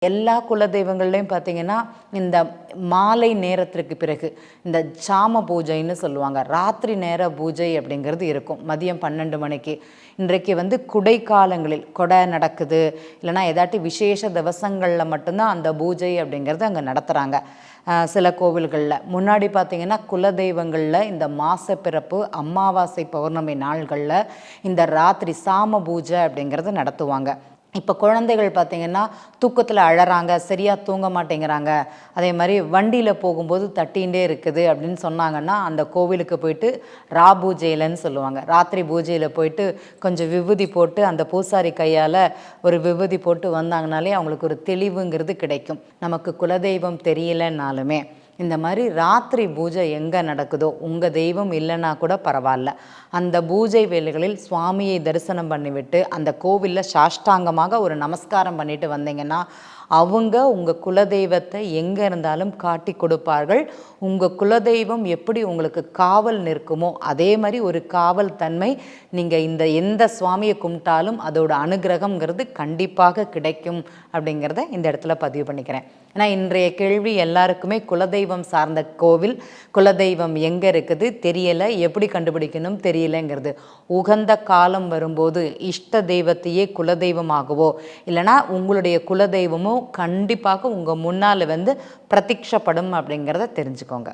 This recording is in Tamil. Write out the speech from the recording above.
எல்லா குலதெய்வங்கள்லையும் பார்த்தீங்கன்னா, இந்த மாலை நேரத்திற்கு பிறகு இந்த சாம பூஜைன்னு சொல்லுவாங்க. ராத்திரி நேர பூஜை அப்படிங்கிறது இருக்கும். மதியம் 12 மணிக்கு. இன்றைக்கு குடை காலங்களில் கொடை நடக்குது, இல்லைனா ஏதாட்டி விசேஷ திவசங்களில் மட்டும்தான் அந்த பூஜை அப்படிங்கிறது அங்கே நடத்துகிறாங்க. சில கோவில்களில் முன்னாடி பார்த்திங்கன்னா குலதெய்வங்களில் இந்த மாசப்பிறப்பு, அமாவாசை, பௌர்ணமி நாள்களில் இந்த ராத்திரி சாம பூஜை அப்படிங்கிறது நடத்துவாங்க. இப்போ குழந்தைகள் பார்த்திங்கன்னா தூக்கத்தில் அழறாங்க, சரியாக தூங்க மாட்டேங்கிறாங்க, அதே மாதிரி வண்டியில் போகும்போது தட்டிகிட்டே இருக்குது அப்படின்னு சொன்னாங்கன்னா அந்த கோவிலுக்கு போயிட்டு பூஜையிலன்னு சொல்லுவாங்க. ராத்திரி பூஜையில் போயிட்டு கொஞ்சம் விபூதி போட்டு அந்த பூசாரி கையால் ஒரு விபூதி போட்டு வந்தாங்கனாலே அவங்களுக்கு ஒரு தெளிவுங்கிறது கிடைக்கும். நமக்கு குலதெய்வம் தெரியலன்னாலுமே இந்த மாதிரி ராத்திரி பூஜை எங்கே நடக்குதோ, உங்கள் தெய்வம் இல்லைன்னா கூட பரவாயில்ல, அந்த பூஜை வேளைகளில் சுவாமியை தரிசனம் பண்ணிவிட்டு அந்த கோவிலில் சாஷ்டாங்கமாக ஒரு நமஸ்காரம் பண்ணிட்டு வந்தீங்கன்னா அவங்க உங்கள் குலதெய்வத்தை எங்கே இருந்தாலும் காட்டி கொடுப்பார்கள். உங்கள் குலதெய்வம் எப்படி உங்களுக்கு காவல் நிற்குமோ அதே மாதிரி ஒரு காவல் தன்மை நீங்கள் எந்த சுவாமியை கும்பிட்டாலும் அதோட அனுகிரகம்ங்கிறது கண்டிப்பாக கிடைக்கும் அப்படிங்கிறத இந்த இடத்துல பதிவு பண்ணிக்கிறேன். ஏன்னா இன்றைய கேள்வி எல்லாருக்குமே குலதெய்வம் சார்ந்த கோவில், குலதெய்வம் எங்கே இருக்குது தெரியலை, எப்படி கண்டுபிடிக்கணும் தெரியலைங்கிறது. உகந்த காலம் வரும்போது இஷ்ட தெய்வத்தையே குலதெய்வமாகவோ இல்லைனா உங்களுடைய குலதெய்வமோ கண்டிப்பாக உங்கள் முன்னால் பிரத்யட்சப்படும் அப்படிங்கிறத தெரிஞ்சுக்கோங்க.